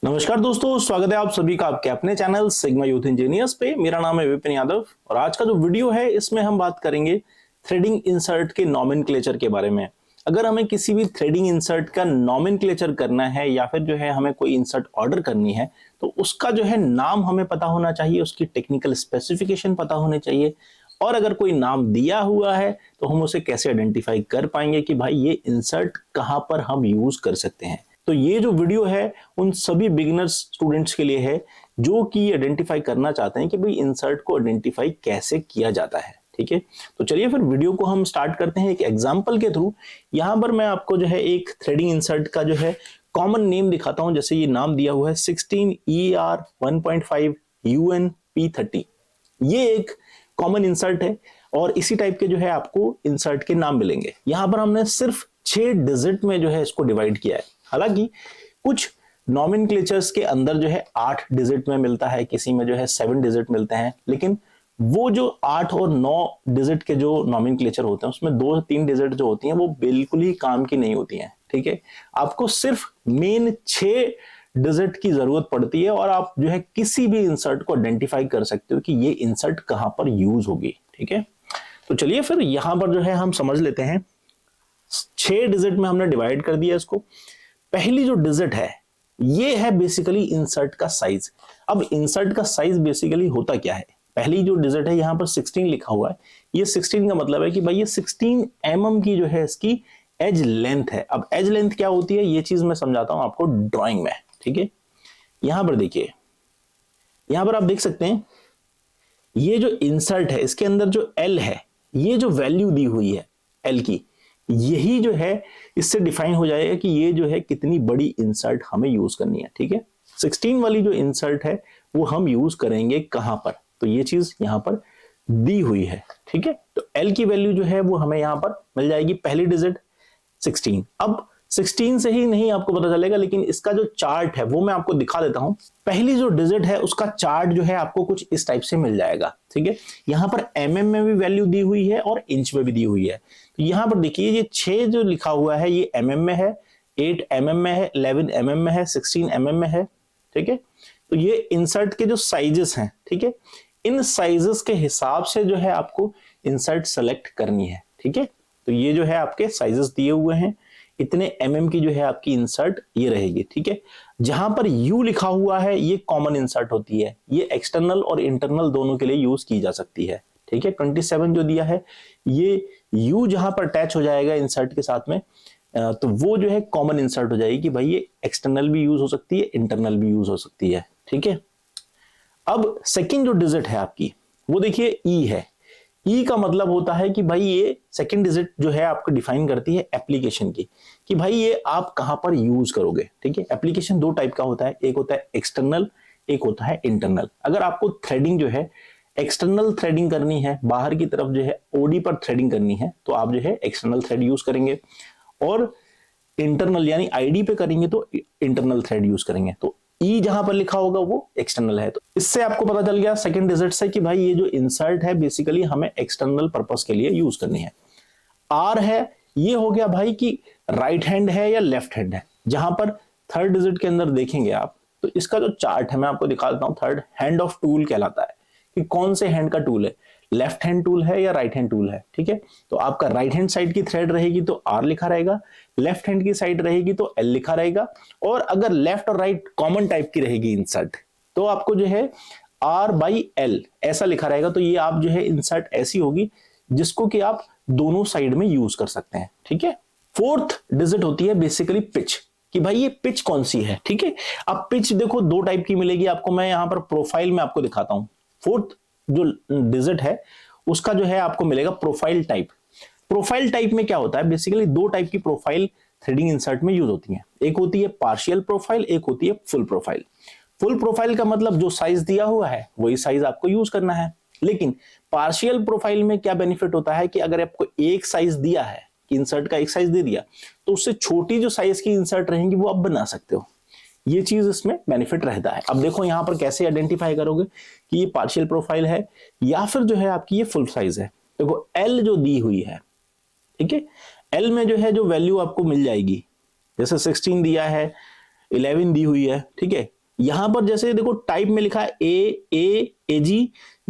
नमस्कार दोस्तों, स्वागत है आप सभी का आपके अपने चैनल सिग्मा यूथ इंजीनियर्स पे। मेरा नाम है विपिन यादव और आज का जो वीडियो है इसमें हम बात करेंगे थ्रेडिंग इंसर्ट के नॉमेनक्लेचर के बारे में। अगर हमें किसी भी थ्रेडिंग इंसर्ट का नॉमेनक्लेचर करना है या फिर जो है हमें कोई इंसर्ट ऑर्डर करनी है तो उसका जो है नाम हमें पता होना चाहिए, उसकी टेक्निकल स्पेसिफिकेशन पता होने चाहिए। और अगर कोई नाम दिया हुआ है तो हम उसे कैसे आइडेंटिफाई कर पाएंगे कि भाई ये इंसर्ट कहां पर हम यूज कर सकते हैं। तो ये जो वीडियो है उन सभी बिगिनर्स स्टूडेंट्स के लिए है जो कि आइडेंटिफाई करना चाहते हैं कि भाई इंसर्ट को आइडेंटिफाई कैसे किया जाता है। ठीक है, तो चलिए फिर वीडियो को हम स्टार्ट करते हैं एक एग्जांपल के थ्रू। यहां पर मैं आपको जो है एक थ्रेडिंग इंसर्ट का जो है कॉमन नेम दिखाता हूं। जैसे ये नाम दिया हुआ है 16ER 1.5 UNP30। ये एक कॉमन इंसर्ट है और इसी टाइप के जो है आपको इंसर्ट के नाम मिलेंगे। यहां पर हमने सिर्फ 6 डिजिट में जो है इसको डिवाइड किया है। हालांकि कुछ नॉमेनक्लेचर्स के अंदर जो है 8 डिजिट में मिलता है, किसी में जो है 7 डिजिट मिलते हैं, लेकिन वो जो 8 और 9 डिजिट के जो नॉमेनक्लेचर होते हैं उसमें 2-3 डिजिट जो होती हैं वो बिल्कुल ही काम की नहीं होती हैं। ठीक है, आपको सिर्फ मेन 6 डिजिट की जरूरत पड़ती है और आप जो है किसी भी इंसर्ट को आइडेंटिफाई कर सकते हो कि ये इंसर्ट कहां पर यूज होगी। ठीक है, तो चलिए फिर यहां पर जो है हम समझ लेते हैं। 6 डिजिट में हमने डिवाइड कर दिया इसको। पहली जो डिजिट है ये है बेसिकली इंसर्ट का साइज। अब इंसर्ट का साइज बेसिकली होता क्या है, पहली जो डिजिट है यहां पर 16 लिखा हुआ है। ये 16 का मतलब है कि भाई ये 16 mm की जो है इसकी एज लेंथ है। अब एज लेंथ क्या होती है ये चीज मैं समझाता हूं आपको ड्राइंग में। ठीक है, यहां पर देखिए, यहां पर आप देख सकते हैं ये जो इंसर्ट है इसके अंदर जो L है, ये जो वैल्यू दी हुई है L की, यही जो है इससे डिफाइन हो जाएगा कि ये जो है कितनी बड़ी इंसर्ट हमें यूज करनी है। ठीक है, 16 वाली जो इंसर्ट है वो हम यूज करेंगे कहां पर, तो ये चीज यहां पर दी हुई है। ठीक है, तो L की वैल्यू जो है वो हमें यहां पर मिल जाएगी, पहली डिजिट 16। अब 16 से ही नहीं आपको पता चलेगा, लेकिन इसका जो चार्ट है वो मैं आपको दिखा देता हूं। पहली जो डिजिट है उसका चार्ट जो है आपको कुछ इस टाइप से मिल जाएगा। ठीक है, यहां पर mm में भी वैल्यू दी हुई है और इंच में भी दी हुई है। तो यहां पर देखिए ये 6 जो लिखा हुआ है ये mm में है, 8 mm में है, 11 mm में है, 16 mm में है। ठीक है, तो ये इंसर्ट के जो साइजेस हैं, ठीक है, इन साइजेस के हिसाब से जो है आपको इंसर्ट सेलेक्ट करनी है। ठीक है, तो ये जो है आपके साइजेस दिए हुए हैं, इतने mm की जो है आपकी इंसर्ट ये रहेगी। ठीक है, जहां पर U लिखा हुआ है ये कॉमन इंसर्ट होती है, ये एक्सटर्नल और इंटरनल दोनों के लिए यूज की जा सकती है। ठीक है, 27 जो दिया है ये U जहां पर अटैच हो जाएगा इंसर्ट के साथ में तो वो जो है कॉमन इंसर्ट हो जाएगी कि भाई ये एक्सटर्नल भी यूज हो सकती है, इंटरनल भी यूज हो सकती है। ठीक है, अब सेकंड जो डिजिट है आपकी वो देखिए E है। ई का मतलब होता है कि भाई ये सेकंड डिजिट जो है आपको डिफाइन करती है एप्लीकेशन की, कि भाई ये आप कहां पर यूज करोगे। ठीक है, एप्लीकेशन 2 टाइप का होता है, एक होता है एक्सटर्नल, एक होता है इंटरनल। अगर आपको थ्रेडिंग जो है एक्सटर्नल थ्रेडिंग करनी है, बाहर की तरफ जो है ओडी पर थ्रेडिंग करनी है, तो आप जो है एक्सटर्नल थ्रेड यूज करेंगे, और इंटरनल यानी आईडी पे करेंगे तो इंटरनल थ्रेड यूज करेंगे। तो ई जहां पर लिखा होगा वो एक्सटर्नल है। तो इससे आपको पता चल गया सेकंड डिजिट से कि भाई ये जो इंसर्ट है बेसिकली हमें एक्सटर्नल पर्पस के लिए यूज करनी है। आर है, ये हो गया भाई कि राइट हैंड है या लेफ्ट हैंड है। जहां पर थर्ड डिजिट के अंदर देखेंगे आप तो इसका जो चार्ट है मैं आपको दिखा देता हूं। थर्ड हैंड ऑफ टूल कहलाता है कि कौन से हैंड का टूल है, लेफ्ट हैंड टूल है या राइट हैंड टूल है। ठीक है, तो आपका राइट हैंड साइड की थ्रेड रहेगी तो आर लिखा रहेगा, लेफ्ट हैंड की साइड रहेगी तो एल लिखा रहेगा, और अगर लेफ्ट और राइट कॉमन टाइप की रहेगी इंसर्ट तो आपको जो है R/L ऐसा लिखा रहेगा। तो ये आप जो है इंसर्ट ऐसी होगी जिसको कि आप दोनों साइड में यूज कर सकते हैं। ठीक है, फोर्थ डिजिट होती है बेसिकली पिच, कि भाई ये पिच कौन सी है। ठीक है, अब पिच देखो 2 टाइप की मिलेगी आपको, मैं यहां पर प्रोफाइल में आपको दिखाता हूं। फोर्थ जो डिजिट है उसका जो है आपको मिलेगा प्रोफाइल टाइप। प्रोफाइल टाइप में क्या होता है, बेसिकली 2 टाइप की प्रोफाइल थ्रेडिंग इंसर्ट में यूज होती है। एक होती है पार्शियल प्रोफाइल, एक होती है फुल प्रोफाइल। फुल प्रोफाइल का मतलब जो साइज दिया हुआ है वही साइज आपको यूज करना है, लेकिन पार्शियल प्रोफाइल में क्या बेनिफिट होता है कि अगर आपको एक साइज दिया है कि इंसर्ट का एक साइज दे दिया तो उससे छोटी जो साइज की इंसर्ट रहेंगी वो आप बना सकते हो। ये चीज इसमें बेनिफिट रहता है। अब देखो यहां पर कैसे आइडेंटिफाई करोगे कि ये पार्शियल प्रोफाइल है या फिर जो है आपकी ये फुल साइज है। देखो एल जो दी हुई है, ठीक है, एल में जो है जो वैल्यू आपको मिल जाएगी, जैसे 16 दिया है, 11 दी हुई है, ठीक है। यहां पर जैसे देखो टाइप में लिखा है ए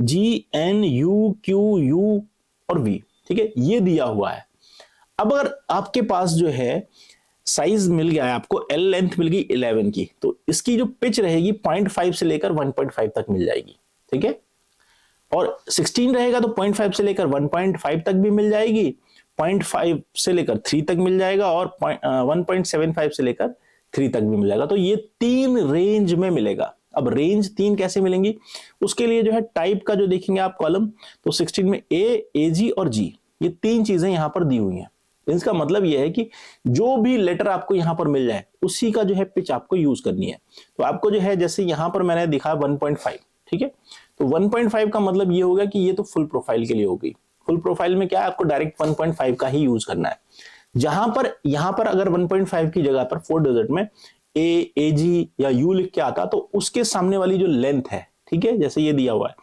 G N you Q U और वी, ठीक है, ये दिया हुआ है। अब अगर आपके पास जो है साइज मिल गया है आपको, एल लेंथ मिल गई 11 की, तो इसकी जो पिच रहेगी 0.5 से लेकर 1.5 तक मिल जाएगी, ठीक है। और 16 रहेगा तो 0.5 से लेकर 1.5 तक भी मिल जाएगी, 0.5 से लेकर 3 तक मिल जाएगा और 1.75 से लेकर 3 तक भी मिल जाएगा। तो ये 3 रेंज में मिलेगा। अब रेंज 3 कैसे मिलेंगी, उसके लिए जो है टाइप का जो देखेंगे आप कॉलम, तो 16 में ए जी और जी, ये 3 चीजें यहां पर दी हुई हैं। इसका मतलब यह है कि जो भी लेटर आपको यहां पर मिल जाए उसी का जो है पिच आपको यूज करनी है। तो आपको जो है जैसे यहां पर मैंने दिखा 1.5, ठीक है, तो 1.5 का मतलब ये होगा कि ये तो फुल प्रोफाइल के लिए हो गई। फुल प्रोफाइल में क्या है, आपको डायरेक्ट 1.5 का ही यूज करना है। जहां पर यहां पर अगर 1.5 की जगह पर 4 डिजिट में ए जी या यू लिख के आता तो उसके सामने वाली जो लेंथ है, ठीक है, जैसे ये दिया हुआ है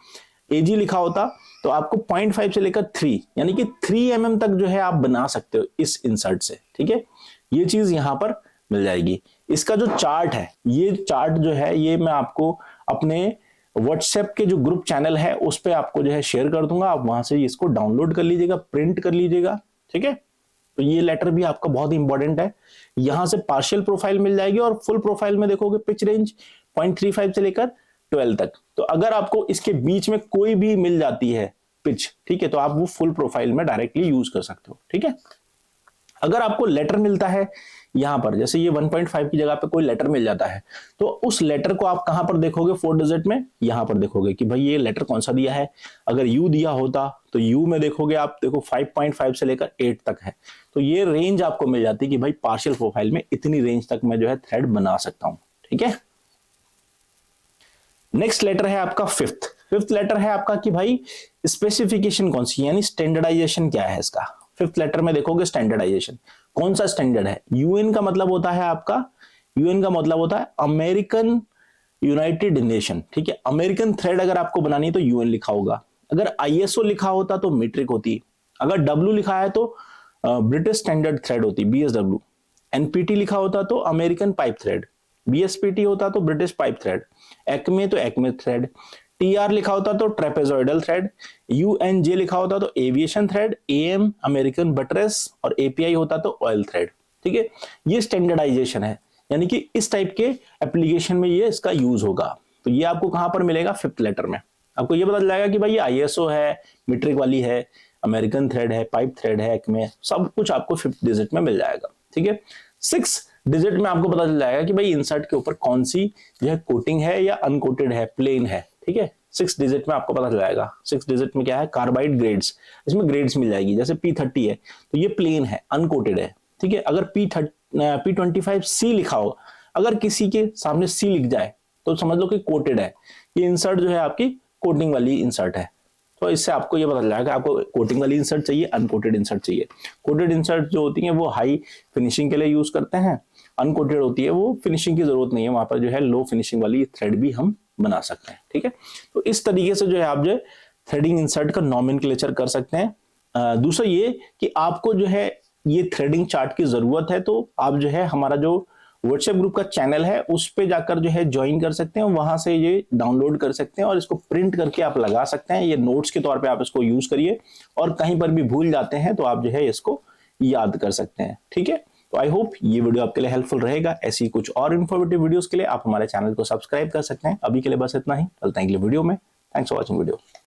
ए जी लिखा होता तो आपको 0.5 से लेकर 3 यानी कि 3 mm तक जो है आप बना सकते हो इस इंसर्ट से, ठीक है। ये चीज यहां पर मिल जाएगी। इसका जो चार्ट है, ये चार्ट जो है ये मैं आपको अपने व्हाट्सएप के जो ग्रुप चैनल है उस पर आपको जो है शेयर कर दूंगा, आप वहां से इसको डाउनलोड कर लीजिएगा, प्रिंट कर लीजिएगा, ठीक है। तो ये लेटर भी आपका बहुत इंपॉर्टेंट है। यहां से पार्शियल प्रोफाइल मिल जाएगी और फुल प्रोफाइल में देखोगे पिच रेंज 0.35 से लेकर 12 तक। तो अगर आपको इसके बीच में कोई भी मिल जाती है पिच, ठीक है, तो आप वो फुल प्रोफाइल में डायरेक्टली यूज कर सकते हो, ठीक है। अगर आपको लेटर मिलता है यहां पर, जैसे ये 1.5 की जगह पे कोई लेटर मिल जाता है, तो उस लेटर को आप कहां पर देखोगे, 4 डिजिट में यहां पर देखोगे कि भाई ये लेटर कौन सा दिया है। अगर यू दिया होता तो यू में देखोगे आप, देखो 5.5 से लेकर 8 तक है। तो ये रेंज आपको मिल जाती है कि भाई पार्शियल प्रोफाइल में इतनी रेंज तक मैं जो है थ्रेड बना सकता हूं, ठीक है। नेक्स्ट लेटर है आपका फिफ्थ लेटर है आपका कि भाई स्पेसिफिकेशन कौन सी, यानी स्टैंडर्डाइजेशन क्या है इसका। फिफ्थ लेटर में देखोगे स्टैंडर्डाइजेशन, कौन सा स्टैंडर्ड है। यूएन का मतलब होता है आपका, यूएन का मतलब होता है अमेरिकन यूनाइटेड नेशन, ठीक है। अमेरिकन थ्रेड अगर आपको बनानी है तो यूएन लिखा होगा। अगर आईएसओ लिखा होता तो मीट्रिक होती। अगर डब्ल्यू लिखा है तो ब्रिटिश स्टैंडर्ड थ्रेड होती, बीएसडब्ल्यू। एनपीटी लिखा होता तो अमेरिकन पाइप थ्रेड, बीएसपीटी होता तो ब्रिटिश पाइप थ्रेड, एक्मे तो एक्मे थ्रेड, टीआर लिखा होता तो ट्रेपेजॉइडल थ्रेड, यूएनजे लिखा होता तो aviation thread, am American buttress और एपीआई होता तो ऑयल थ्रेड, ठीक है। ये स्टैंडर्डाइजेशन है, यानी कि इस टाइप के एप्लीकेशन में ये इसका यूज होगा। तो ये आपको कहां पर मिलेगा, फिफ्थ लेटर में। आपको ये पता चलेगा कि भाई ये आईएसओ है, मीट्रिक वाली है, अमेरिकन थ्रेड है, पाइप थ्रेड है, एक्मे, सब कुछ आपको फिफ्थ डिजिट में मिल जाएगा, ठीक है। 6 डिजिट में आपको पता चल जाएगा कि भाई इंसर्ट के ऊपर कौन सी जो है कोटिंग है या अनकोटेड है, प्लेन है, ठीक है। 6 डिजिट में आपको पता चल जाएगा। 6 डिजिट में क्या है, कार्बाइड ग्रेड्स, इसमें ग्रेड्स मिल जाएगी। जैसे P30 है तो ये प्लेन है, अनकोटेड है, ठीक है। अगर P25C लिखा हो, अगर किसी के सामने C लिख जाए तो समझ लो कि कोटेड है। ये इंसर्ट जो है आपकी कोटिंग वाली इंसर्ट है। तो इससे आपको ये पता चल जाएगा आपको कोटिंग वाली इंसर्ट चाहिए, अनकोटेड इंसर्ट चाहिए। कोटेड इंसर्ट जो होती है वो हाई फिनिशिंग के लिए यूज करते हैं, अनकोटेड होती है वो फिनिशिंग की जरूरत नहीं है, वहां पर जो है लो फिनिशिंग वाली थ्रेड भी हम बना सकते हैं, ठीक है। तो इस तरीके से जो है आप जो थ्रेडिंग इंसर्ट का नॉमेनक्लेचर कर सकते हैं। दूसरा ये कि आपको जो है ये थ्रेडिंग चार्ट की जरूरत है तो आप जो है हमारा जो व्हाट्सएप ग्रुप का चैनल है उस पे जाकर जो है ज्वाइन कर सकते हैं, वहां से ये डाउनलोड कर सकते हैं और इसको प्रिंट करके आप लगा सकते हैं। ये नोट्स के तौर पे आप इसको यूज करिए और कहीं पर भी भूल जाते हैं तो आप जो है इसको याद कर सकते हैं, ठीक है। तो आई होप ये वीडियो आपके लिए हेल्पफुल रहेगा। ऐसी कुछ और इन्फॉर्मेटिव वीडियोस के लिए आप हमारे चैनल को सब्सक्राइब कर सकते हैं। अभी के लिए बस इतना ही, चलते हैं अगले वीडियो में। Thanks for watching video.